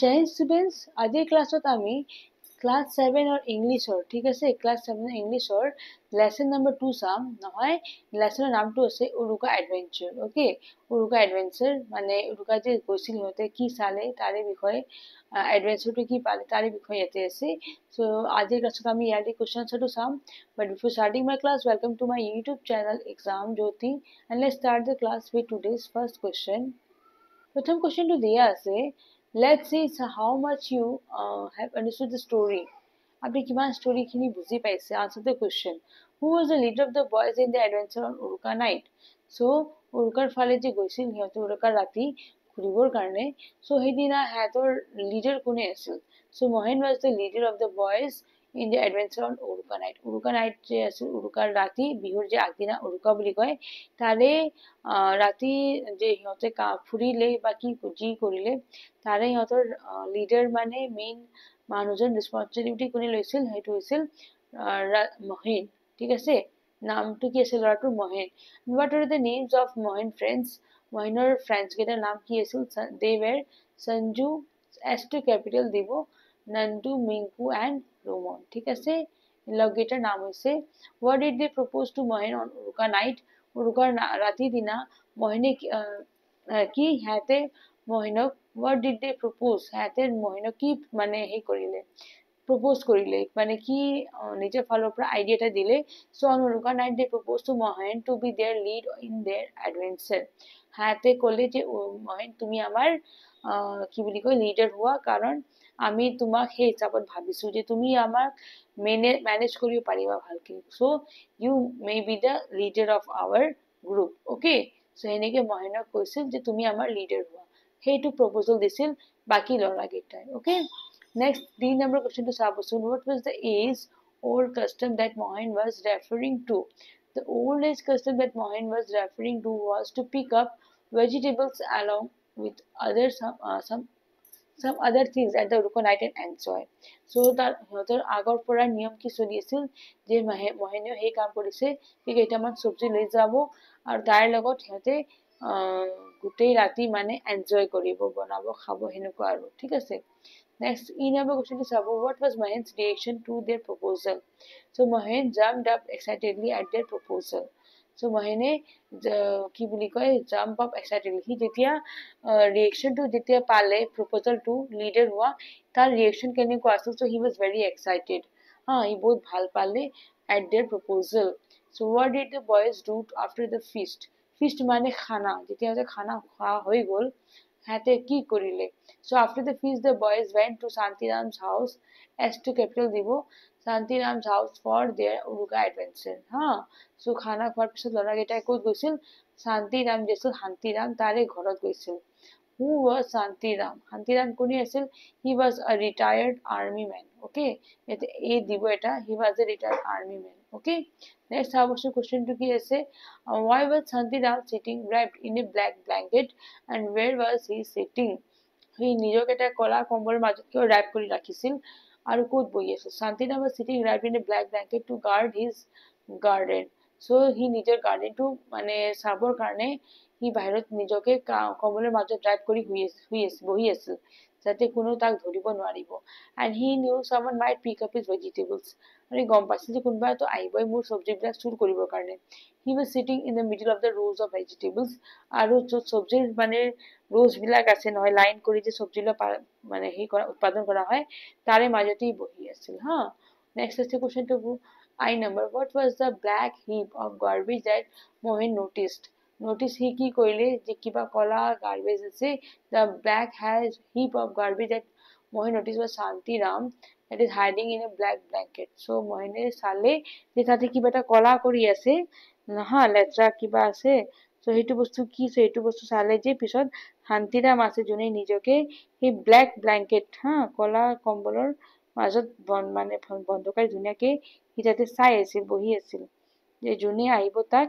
जय स्टूडेंट्स আজি ক্লাছত আমি ক্লাস 7 और ইংলিশৰ ঠিক আছে ক্লাস 7 ইংলিশৰ লেসন নাম্বাৰ 2 চাম নহয় লেসনৰ নামটো আছে উৰুকা এডভেঞ্চাৰ ওকে উৰুকা এডভেঞ্চাৰ মানে উৰুকা যে গৈছিল হতে কি চালে তাৰে বিষয়ে এডভেঞ্চাৰটো কি পালে তাৰে বিষয়ে ইয়াতে আছে সো আজি ক্লাছত আমি ইয়াৰে কোৱেশ্চনছটো চাম but before starting my class welcome to my YouTube channel exam Jyoti and let's start the class with today's first question প্রথম কোয়েশ্চনটো দিয়া আছে let's see how much you have understood the story আপনি কিমান স্টোরি খিনি বুজি পাইছে answer the question who was the leader of the boys in the adventure on uruka night so উৰুকাৰ ফালে যে গৈছিল সিহঁতে উৰুকাৰ ৰাতি ঘুৰিবৰ কাৰণে so সেইদিনা হেতৰ লিডাৰ কোনে আছিল so mohen was the leader of the boys in the adventure on uruka night যে আছিল উৰুকাৰ ৰাতি বিহুৰ যে আগদিনা উৰুকা বুলি কয় তাৰে ৰাতি যে সিহঁতে ফুৰিলে বা কি যি কৰিলে তাৰে সিহঁতৰ লিডাৰ মানে মেইন মানুহজন ৰেসপন্সিবিলিটি কোনে লৈছিল সেইটো হৈছিল মহেন ঠিক আছে নামটো কি আছিল ল'ৰাটোৰ Mohen what are the names of mohen friends মহেনৰ ফ্ৰেণ্ডছ কেইটাৰ নাম কি আছিল they were Sanju s2 capital দিব নন্দু মিংকু and roman ঠিক আছে লগকেইটাৰ নাম হৈছে what did they propose to mohen on uruka night উৰুকাৰ ৰাতি দিনা মহেনে কি হাতে মহেনক what did they propose হাতে মহেনক কি মানে হে কৰিলে propose কৰিলে মানে কি নিজৰ ফালৰ পৰা আইডিয়াটা দিলে so on uruka night they proposed to mohen to be their lead in their adventure হাতে কলে যে মহেন তুমি আমাৰ কি বুলি কয় লিডাৰ হোৱা কাৰণ আমি তোমাক হে হিচাপত ভাবিছো যে তুমি আমাক মেনেজ কৰিব পাৰিবা ভালকে so you may be the leader of our group okay so এনেকে মহেনক কৈছিল যে তুমি আমাৰ লিডাৰ হোৱা সেইটো প্ৰপোজাল দিছিল বাকি লৰাকেইটাই okay next D number question to sabosun what was the age old custom that mohen was referring to the old age custom that mohen was referring to was to pick up vegetables along with other some other things at the uruka night and enjoy so তাৰ সিহঁতৰ আগৰ পৰা নিয়ম কি চলি আছিল যে মহেনে হে কাম কৰিছে যে কেইটামান সবজি লৈ যাব আৰু তাৰ লগত সিহঁতে গোটেই ৰাতি মানে এনজয় কৰিব বনাব খাব হেনেকুৱা আৰু ঠিক আছে next in number question to sabo what was mohen's reaction to their proposal so mohen jumped up excitedly at their proposal so mohene কি বুলি কয় jump up excitedly হি যেতিয়া reaction to যেতিয়া পালে proposal to leader হোৱা তাৰ reaction কেনেকুৱা আছিল so he was very excited হি বহুত ভাল পালে at their proposal so what did the boys do after the feast feast মানে খানা যেতিয়া খানা খোৱা হৈ গল হাতে কি কৰিলে so after the feast the boys went to Shantiram's house s2 capital দিব Shantiram's house for their uruka adventure so খানা খোৱাৰ পিছত লৰাকেইটাই ক'ত গৈছিল শান্তিৰাম যেছিল শান্তিৰাম তাৰে ঘৰত গৈছিল who was Shantiram কোনে আছিল he was a retired army man okay এতে এই দিব এটা he was a retired army man okay next সাবস্য question to কি আছে why was Shantiram sitting wrapped in a black blanket and where was he sitting he নিজকে এটা কলা কম্বলৰ মাজত কিয় wrap কৰি ৰাখিছিল আৰু ক'ত বহি আছিল Shantiram was sitting wrapped in a black blanket to guard his garden so he নিজৰ গাৰ্ডেনটো মানে চাবৰ কাৰণে হি বাহিৰত নিজকে কম্বলৰ মাজত wrap কৰি বহি আছিল যাতে কোনো তাক ধৰিব নোৱাৰিব and he knew someone might pick up his vegetables আৰু গম পাইছিল যে কোনোবা তো আহিবই মোৰ সবজিবিলাক চুৰ কৰিবৰ কাৰণে he was sitting in the middle of the rows of vegetables আৰু য'ত সবজিৰ মানে rows বিলাক আছে নহয় লাইন কৰি যে সবজিবিলাক মানে হি উৎপাদন কৰা হয় তাৰে মাজতেই বহি আছিল next আছে question to I number what was the black heap of garbage that Mohen noticed notice হি কি কৰিলে যে কিবা কলা garbage আছে the black has heap of garbage that Mohen noticed was Shantiram that is hiding in a black blanket so Mohene চালে যে তাতে কিবা এটা কলা কৰি আছে লেত্ৰা কিবা আছে so সেইটো বস্তু কি সেইটো বস্তু চালে যে পিছত শান্তিৰাম আছে যোনে নিজকে হি ব্ল্যাক ব্ল্যাঙ্কেট কলা কম্বলৰ মাজত মানে বন্ধ কৰি ধুনীয়াকে হি যাতে চাই আছিল বহি আছিল যে যোনে আহিব তাক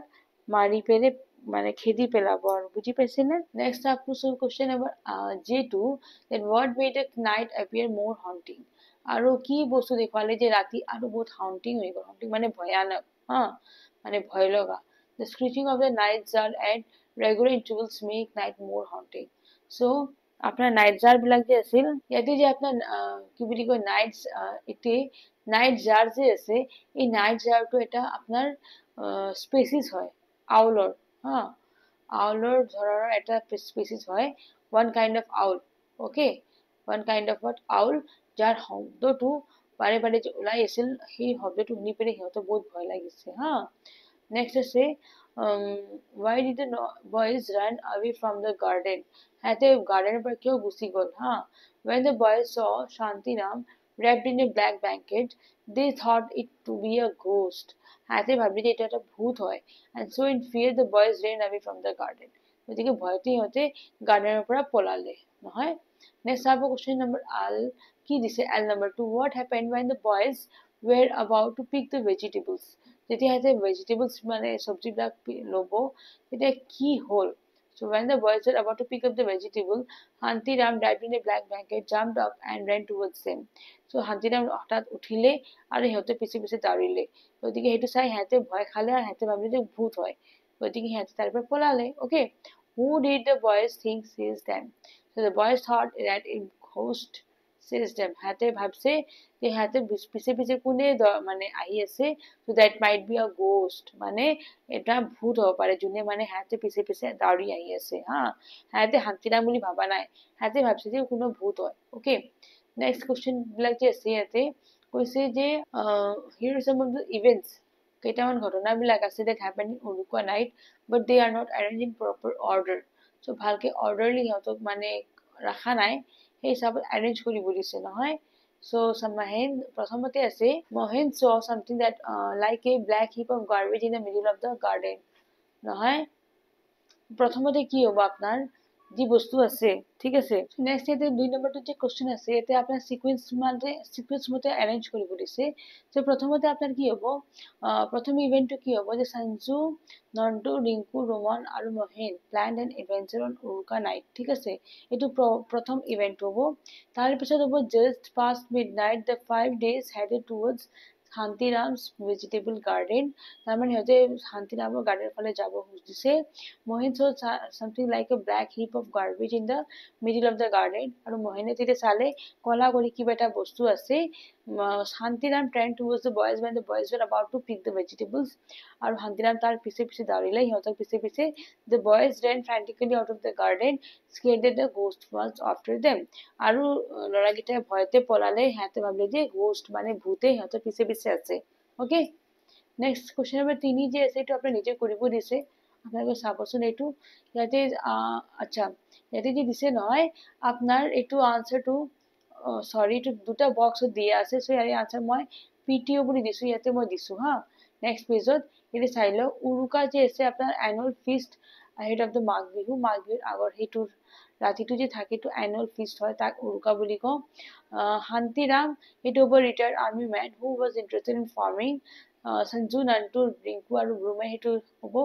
মাৰি পেলে মানে খেদি পেলাব আৰু বুজি পাইছে না নেক্সট আপু question number J2 that what made the night appear more haunting আৰু কি বস্তু দেখুৱালে যে ৰাতি আৰু বহুত haunting হৈ গল haunting মানে ভয়ানক মানে ভয় লগা the screeching of the night sun and regular intervals make night more haunting so আপোনাৰ নাইট জাৰ বিলাক যে আছিল ইয়াতে যে আপোনাৰ কি বুলি কয় নাইট জাৰ যে আছে এই নাইট জাৰটো এটা আপোনাৰ স্পেচিছ হয় আউলৰ হা আউলৰ ধৰণৰ এটা স্পেচিছ হয় ওৱান কাইণ্ড অফ আউল অ'কে ওৱান কাইণ্ড অফ আউল যাৰ শব্দটো বাৰে বাৰে যে ওলাই আছিল সেই শব্দটো শুনি পেলাই সিহঁতৰ বহুত ভয় লাগিছে হা নেক্সট আছে why did the boys run away from the garden সিহঁতে গাৰ্ডেনৰ পৰা কিয় গুচি গ'ল হা when the boys saw Shantiram wrapped in a black blanket they thought it to be a ghost সিহঁতে ভাবিলে যে এটা এটা ভূত হয় and so in fear the boys ran away from the garden গতিকে ভয়তে সিহঁতে গাৰ্ডেনৰ পৰা পলালে নহয় নেক্সট চাব কুৱেশ্যন নম্বৰ কি দিছে L number 2 what happened when the boys were about to pick the vegetables যেতিয়া সিহঁতে ভেজিটেবলছ মানে চব্জিবিলাক ল'ব তেতিয়া কি হ'ল so when the boys were about to pick up the vegetable Hantiram wrapped in a black blanket jumped up and ran towards them so Hantiram হঠাৎ উঠিলে আৰু সিহঁতে পিছে পিছে দৌৰিলে গতিকে সেইটো চাই সিহঁতে ভয় খালে আৰু সিহঁতে ভাবিলে যে ভূত হয় গতিকে সিহঁতে তাৰ পৰা পলালে okay who did the boys think sees them so the boys thought that a ghost sees them সিহঁতে ভাবছে যে সিহঁতে পিছে পিছে কোনে মানে আহি আছে so that might be a ghost মানে এটা ভূত হ'ব পাৰে যোনে মানে সিহঁতে পিছে পিছে দৌৰি আহি আছে হা সিহঁতে হাতীৰাম বুলি ভাবা নাই সিহঁতে ভাবছে যে কোনো ভূত হয় okay next question বিলাক যে আছে ইয়াতে কৈছে যে here are some of the events কেইটামান ঘটনাবিলাক আছে that happened in Urukka night but they are not arranged in proper order so ভালকে orderly সিহঁতক মানে ৰাখা নাই সেই হিচাপত arrange কৰিব দিছে নহয় so প্ৰথমতে আছে Mohin saw something that like a black heap of garbage in the middle of the garden নহয় প্ৰথমতে কি হ'ব আপোনাৰ যি বস্তু আছে ঠিক আছে নেক্সট ইয়াতে 2 নম্বৰটো যে কোশ্চেন আছে ইয়াতে আপোনাৰ সিকুৱেন্স মতে এৰেঞ্জ কৰিব দিছে সো প্ৰথমতে আপোনাৰ কি হ'ব প্ৰথম ইভেন্টটো কি হ'ব যে সঞ্জু নন্টু ৰিংকু ৰোমন আৰু Mohin planned an adventure on Uruka night ঠিক আছে এইটো প্ৰথম ইভেন্ট হ'ব তাৰ পিছত হ'ব just past midnight the 5 days headed towards Hantiram's vegetable garden তাৰমানে সিহঁতে শান্তিৰামৰ গাৰ্ডেনৰ ফালে যাব খুজিছে Mohin saw something like a black heap of garbage in the middle of the garden আৰু মহিনে তেতিয়া চালে কলা কৰি কিবা এটা বস্তু আছে Shantiram turned towards the boys when the boys were about to pick the vegetables আৰু শান্তিৰাম তাৰ পিছে পিছে দৌৰিলে সিহঁতৰ পিছে পিছে the boys ran frantically out of the garden scared that the ghost was after them আৰু লৰাকেইটাই ভয়তে পলালে সিহঁতে ভাবিলে যে ghost মানে ভূতে সিহঁতৰ পিছে পিছে আছে okay next question number 3 যে আছে এইটো আপুনি নিজে কৰিব দিছে আপোনালোকে চাবচোন এইটো ইয়াতে আচ্ছা ইয়াতে যে দিছে নহয় আপোনাৰ এইটো আনসাৰটো সৰি এইটো দুটা বক্সত দিয়া আছে সো ইয়াৰ আনসাৰ মই পিটিও বুলি দিছো ইয়াতে মই দিছো হা নেক্সট পেজত এটা চাই লও উৰুকা যে আছে আপোনাৰ annual feast ahead of the Magh বিহুৰ আগৰ সেইটো ৰাতিটো যে থাকে তো এনুৱেল ফিষ্ট হয় তাক উৰুকা বুলি কওঁ শান্তিৰাম সেইটো হ'ব retired army men who was interested in farming Sanju Nantu Rinku আৰু ব্ৰুমে সেইটো হ'ব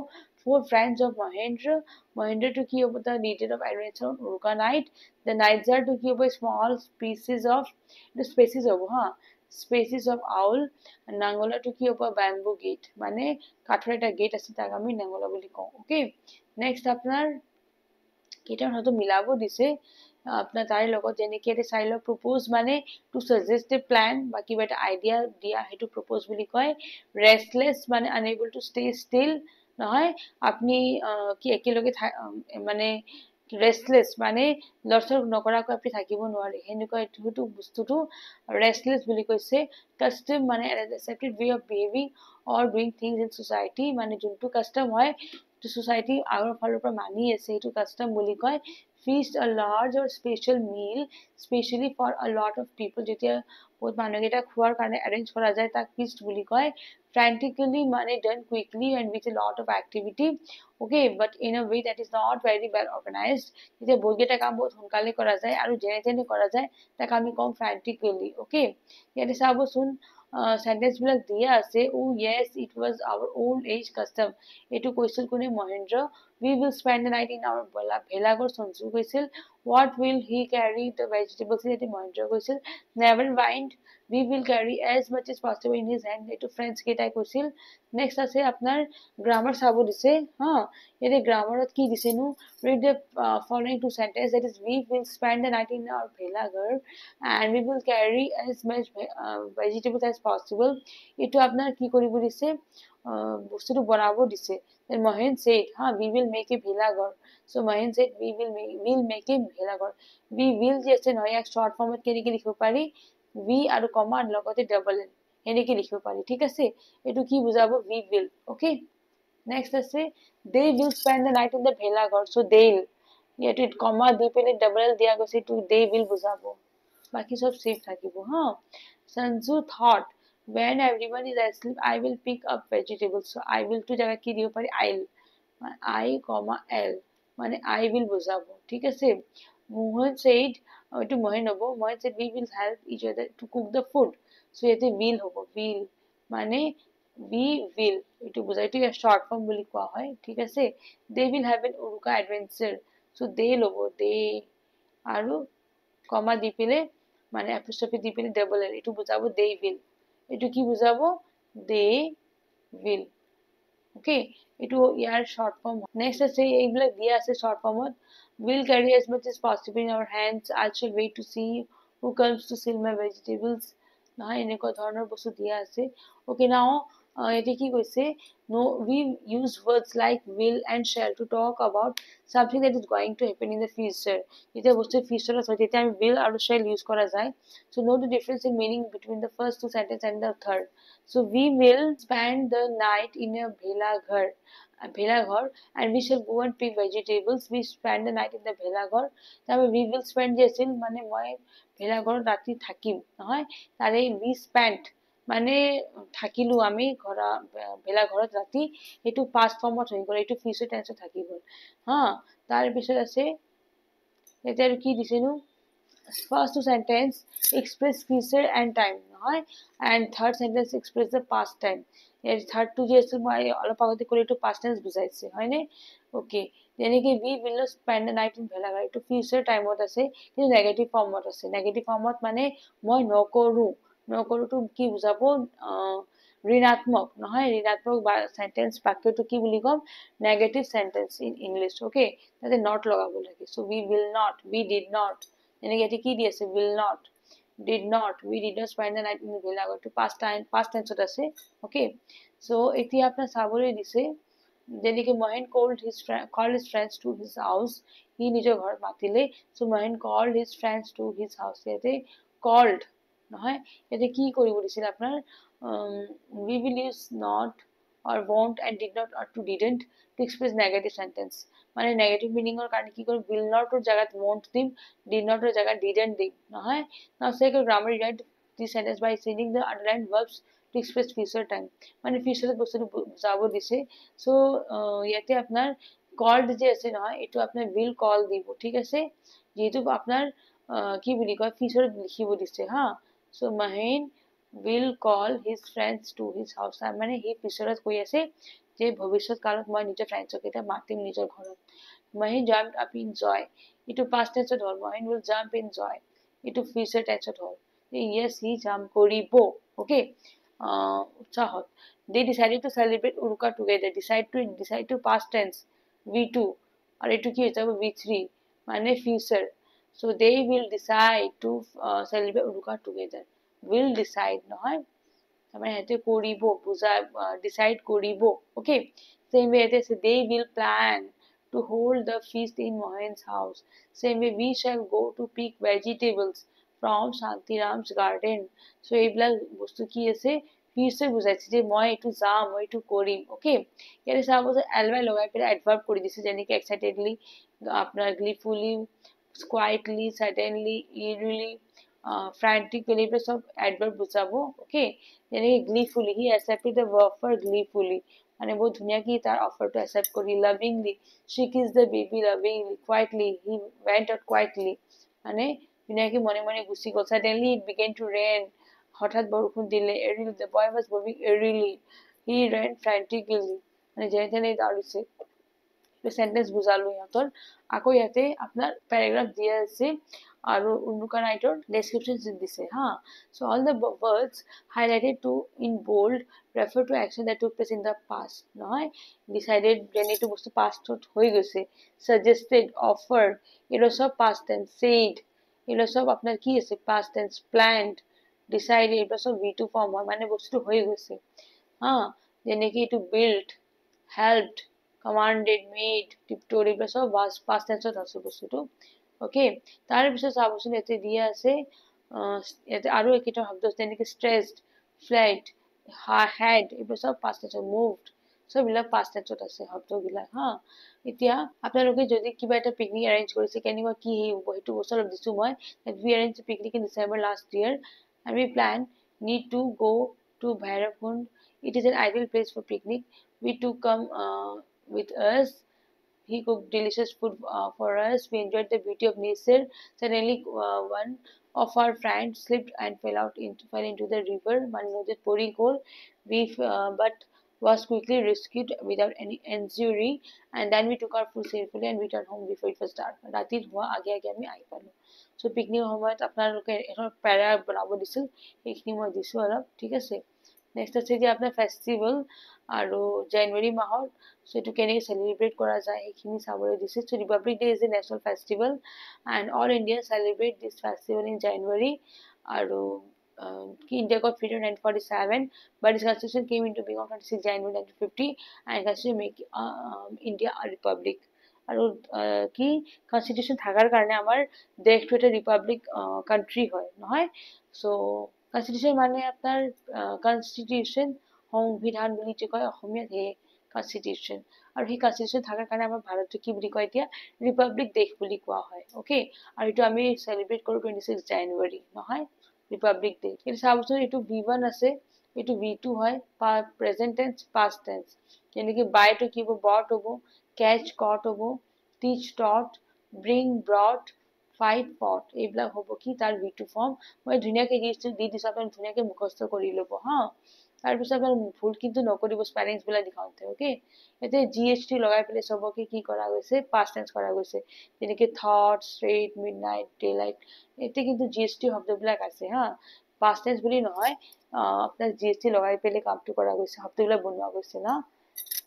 four friends of Mahendra to কি হ'ব the needed of adventure on Uruka night the night jar to কি হ'ব small species হ'ব হা species of owl নাঙ্গলা to কি হ'ব bamboo gate মানে কাঠৰ এটা গেট আছে তাক আমি নাঙ্গলা বুলি কওঁ ওকে নেক্সট আপোনাৰ কেইটামান হয়তো মিলাব দিছে আপোনাৰ তাৰে লগত যেনেকে এটা চাই লওক প্ৰপ'জ মানে টু সাজেষ্ট এ প্লান বা কিবা এটা আইডিয়া দিয়া সেইটো প্ৰপ'জ বুলি কয় ৰেষ্টলেছ মানে আনএবল টু ষ্টে ষ্টিল নহয় আপুনি কি একেলগে মানে ৰেষ্টলেছ মানে লৰচৰ নকৰাকৈ আপুনি থাকিব নোৱাৰে হেনেকুৱা এইটো বস্তুটো ৰেষ্টলেছ বুলি কৈছে কাস্টম মানে accepted way of behaving or doing things in society মানে যোনটো কাস্টম হয় society আগৰ ফালৰ পৰা মানি আছে এইটো কাস্টম বুলি কয় feast a large or special meal specially for a lot of people যেতিয়া বহুত মানুহকেইটা খোৱাৰ কাৰণে arrange কৰা যায় তাক feast বুলি কয় frantically মানে done quickly and with a lot of activity okay but in a way that is not very well organized যেতিয়া বহুতকেইটা কাম বহুত সোনকালে কৰা যায় আৰু যেনে তেনে কৰা যায় তাক আমি কওঁ frantically okay ইয়াতে চাবচোন sentence বিলাক দিয়া আছে oh yes it was our old age custom এইটো কৈছিল কোনে Mahendra We will spend the night in our bhelagor. Sanju কৈছিল what will he carry the vegetables এটি মহেন্দ্র কৈছিল never mind we will carry as much as possible in his hand এটো friends কেটাই কৈছিল next আছে আপনার গ্রামার চাব দিছে হা এতে গ্রামারত কি দিছে নু read the following two sentences that is we will spend the night in our bhelagor and we will carry as much vegetables as possible এটো আপনার কি করিব দিছে বস্তুটো বনাব দিছে then Mohan said we will make a bhelagor so Mohan said we'll make a bhelagor we will যে আছে নহয় এক শর্ট ফর্মত কেনেকে লিখিব পাৰি we আৰু কমা লগতে ডাবল এল এনেকে লিখিব পাৰি ঠিক আছে এটো কি বুজাব we will okay next আছে they will spend the night in the bhelagor so they'll ইয়াতে কমা দি পেলে ডাবল এল দিয়া গৈছে to they will বুজাব বাকি সব সেম থাকিব হা Sanju thought when everyone is asleep I will pick up vegetables so I will to জায়গা কি দিব পারি I'll I comma L মানে I will বুঝাবো ঠিক আছে Mohan said to Mohan হবো Mohan said we will help each other to cook the food so এতে will হবো will মানে we will এটু বুঝাই এটু শর্ট ফর্ম বলি কোয়া হয় ঠিক আছে they will have an uruka adventure so they হবো they আৰু কমা দি পেলে মানে অ্যাপোস্ট্রফি দি পেলে ডাবল এল এটু বুঝাবো they will এটু কি বুঝাবো they will ওকে এটু ইয়ার শর্ট ফর্ম নেক্সট আছে এইগুলা দিয়া আছে short ফর্মত will carry as much as possible in our hands I shall wait to see who comes to sell my vegetables না এনেকুৱা ধৰণৰ বস্তু দিয়া আছে ওকে নাও এটা কি কৈছে no we use words like will and shall to talk about something that is going to happen in the future এটা বস্তু future আছে যেটা আমি will আৰু shall use করা যায় so note the difference in meaning between the first two sentences and the third so we will spend the night in a bhelagor and we shall go and pick vegetables we spend the night in the bhelagor তারপর we will spend যে আছিল মানে মই ভেলাঘর রাতি থাকিম নহয় তারে we spent মানে থাকিলো আমি ঘরা ভেলাঘৰত ৰাতি এটু past formত হৈ গল এটু future tense থাকি গল হা তার পিছত আছে এটা আৰু কি দিছেনো first two sentence express future and time নহয় and third sentence express the past time এর third two যে আছে মই অলপ আগতে করে একটু past tense বুঝাইছে হয়নে ওকে যেনেকে we will spend the night in bhelagor একটু future time ত আছে কিন্তু নেগেটিভ ফর্মত আছে নেগেটিভ ফর্মত মানে মই নকৰো তো কি বুঝাবো ঋণাত্মক নহয় ঋণাত্মক সেন্টেন্স বাক্যটো কি বুলি কম negative sentence in English okay তাতে নট লগাব লাগে so we will not we did not এনেকে এটি কি দিয়েছে will not did not we did not spend the night in the bhelagor to past tense আছে okay so এটি আপনার সাবরে দিছে যেদিকে Mohan called his friends to his house he নিজৰ ঘর মাতিলে so Mohan called his friends to his house এতে called নহয় এতে কি কৰিব দিছিল আপনার we will use not or won't and did not or to didn't to express negative sentence মানে নেগেটিভ মিনিং এর কারণে কি করে will not এর জায়গায় won't দিম did not এর জায়গায় didn't দিম নহয় now take a grammar rewrite this sentence by changing the underlined verbs to express future time মানে future বস্তুটো বুঝাবো দিছে সো ইয়াতে আপনার called যে আছে নহয় এটো আপনার will call দিব ঠিক আছে যেহেতু আপনার কি বলি কয় future লিখিব দিছে হা so Mohan will call his friends to his house মানে হি future কৈ আছে যে ভবিষ্যৎ কালত মই নিজৰ ফ্ৰেন্ডছক এটা মাতিম নিজৰ ঘৰত Mohan jumped up in joy এটো past tense hall Mohan will jump in joy এটো future tense hall yes he jump করিব okay উৎসাহত they decided to celebrate Uruka together decide to past tense v2 আর এটো কি হয়ে যাবে v3 মানে future so they will decide to celebrate Uruka together will decide নহয় মানে এতে করিব বুঝা decide করিব okay same way it is they will plan to hold the feast in Mohan's house same way we shall go to pick vegetables from Shantiram's garden so এইগুলা বস্তু কি আছে future বুঝাইছে যে মই এটু যাম মই এটু করিম ওকে এর সাপোজ এলবাই লগাই পেলে অ্যাডভার্ব করে দিছে যেনেকে এক্সাইটেডলি আপনার gleefully quietly suddenly eerily frantically এগুলো সব অ্যাডভার্ব বুঝাবো ওকে যেনেকে gleefully he accepted the offer gleefully মানে বহুত ধুনিয়া কি তার অফারটা অ্যাকসেপ্ট করি lovingly she kissed the baby lovingly quietly he went out quietly মানে ধুনিয়াকে মনে মনে গুছি গল suddenly it began to rain হঠাৎ বরষুণ দিলে early the boy was moving early he ran frantically মানে যেখানে দাঁড়িয়েছে সেন্টেন্স বুজালো ইহঁতৰ আকৌ ইয়াতে আপোনাৰ প্যাৰাগ্ৰাফ দিয়া আছে আৰু উৰুকা নাইটৰ ডেসক্ৰিপশন দিছে হা so all the words highlighted to in bold refer to action that took place in the past নহয় decided যেনে এইটো বস্তু pastত হৈ গৈছে suggested offered এটা সব past tense said এটা সব আপনার কি আছে past tense planned decided এটা সব V2 form হয় মানে বস্তু হয়ে গৈছে হ্যাঁ যেনে কি to build helped commanded made tiptoed এটা সব past tense আছে বস্তুটো ওকে তার পিছত চাবচোন এতে দিয়া আছে এতে আৰু একটা শব্দ আছে যেনে কি stressed fled had এটা সব past tense moved সব বিলাক past tense আছে শব্দবিলাক হা এতিয়া আপোনালোকে যদি কিবা এটা পিকনিক এৰেঞ্জ কৰিছে কেনেকুৱা কি হ'ব সেইটো বস্তু অলপ দিছো মই that we arranged a picnic in December last year and we plan need to go to Bhairavkund it is an ideal place for picnic we to come with us he cooked delicious food for us we enjoyed the beauty of nature suddenly one of our friends slipped and fell into the river মানে নদীত পৰি গ'ল we but was quickly rescued without any injury and then we took our food safely and returned home before it was dark ৰাতি হোৱা আগে আগে আমি আহি পালো সো পিকনিক সময়ত আপোনালোকে এখন প্যাৰা বনাব দিছিল এইখিনি মই দিছো অলপ ঠিক আছে নেক্সট আছে যে আপোনাৰ ফেষ্টিভেল আৰু জানুৱাৰী মাহত সো এটো কেনে সেলিব্রেট করা যায় এইখিনি চাবলৈ দিছে so Republic day is a national festival and all Indians celebrate this festival in January আৰু India got freedom in 1947 but its constitution came into being on 26 January 1950 and constitution make India a republic আৰু কি constitution থাকাৰ কাৰণে আমাৰ দেশটো এটা republic country হয় নহয় so constitution মানে আপনাৰ কনস্টিটিউশন সংবিধান বুলি যে কয় অসমীয়াত হে কনস্টিটিউশন আৰু সেই কনস্টিটিউশন থাকাৰ কাৰণে আমাৰ ভাৰতটো কি বুলি কয় এতিয়া ৰিপাবলিক দেশ বুলি কোৱা হয় ওকে আৰু এটো আমি সেলিব্ৰেট কৰো 26 জানুৱাৰী নহয় রিপাবলিক ডে এটা চাবচোন এটো V1 আছে এটো V2 হয় প্রেজেন্ট টেন্স পাস্ট টেন্স যেনে কি বাই টু কি হ'ব bought হ'ব catch caught হ'ব teach taught bring brought fight fought এইবিলাক হ'ব কি তাৰ V2 ফৰ্ম মই ধুনিয়াকে দি দিছো আপুনি ধুনিয়াকে মুখস্থ কৰি ল'ব হা তাৰ পিছত আপোনাৰ ভুল কিন্তু নকৰিব স্পেলিংছ বিলাক দেখাওঁতে ওকে এতে GST লগাই পেলে সবকে কি কৰা গৈছে পাস্ট টেন্স কৰা গৈছে যেনেকে থট স্ট্রেট মিডনাইট ডেলাইট এতে কিন্তু GST শব্দবিলাক আছে হা পাস্ট টেন্স বুলি নহয় আপনার GST লগাই পেলে কামটো কৰা গৈছে শব্দবিলাক বনোৱা গৈছে না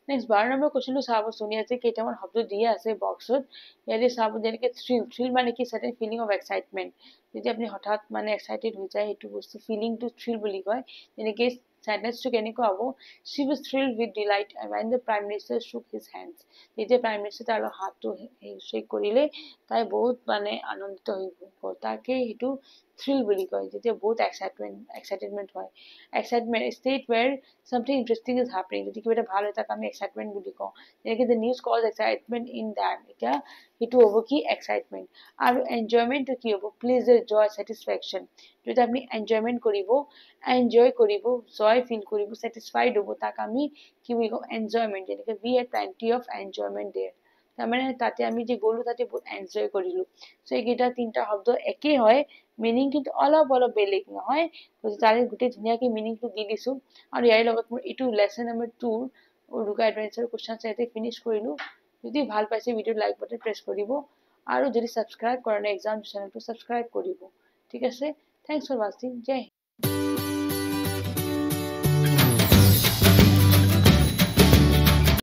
নেক্সট 12 নম্বৰ কোৱেশ্চনটো চাব শুনি আছে কেইটামান শব্দ দিয়া আছে বক্সত ইয়াতে চাব যেনেকে থ্ৰিল মানে কি সাৰ্টেন ফিলিং অফ এক্সাইটমেন্ট যদি আপনি হঠাৎ মানে এক্সাইটেড হৈ যায় এইটো বস্তু ফিলিং টু থ্ৰিল বুলি কয় যেনেকে সেন্টেন্স টু কেনেকুৱা হ'ব she was thrilled with delight when the prime minister shook his hands যেতিয়া prime minister তাৰ হাতটো শেক কৰিলে তাই বহুত মানে আনন্দিত হৈ গ'ল তাকে হেতু থ্ৰিল বুলি কয় যেতিয়া বহুত এক্সাইটমেন্ট হয় excitement state where something interesting is happening যদি কিবা এটা ভাল হয় তাক আমি এক্সাইটমেন্ট বুলি কওঁ যেনেকে the news cause excitement in them এটা হেতু হ'ব কি এক্সাইটমেন্ট আৰু এনজয়মেন্ট কি হ'ব pleasure joy satisfaction যদি আপনি এনজয়মেন্ট কৰিব এনজয় কৰিব জয় ফিল কৰিব স্যাটিসফাইড হ'ব তাক আমি কি বুলি কওঁ এনজয়মেন্ট যেনেকে we had plenty of enjoyment there তাৰ মানে তাতে আমি যে গ'লো তাতে বহুত এনজয় কৰিলো সো এইকেইটা তিনটা শব্দ একে হয় মিনিং কিন্তু অলপ অলপ বেলেগ নহয় তাৰে গোটেই ধুনিয়াকে মিনিংটো দি দিছো আৰু ইয়াৰ লগত মোৰ এইটো লেসন নম্বৰ 2 উৰুকা এডভেঞ্চাৰ কোৱেশ্চন চাইতে ফিনিশ কৰিলো যদি ভাল পাইছে ভিডিও লাইক বাটন প্ৰেছ কৰিব আৰু যদি সাবস্ক্ৰাইব কৰা নাই এক্সাম চেনেলটো সাবস্ক্ৰাইব কৰিব ঠিক আছে থ্যাঙ্কস ফৰ ওয়াচিং জয়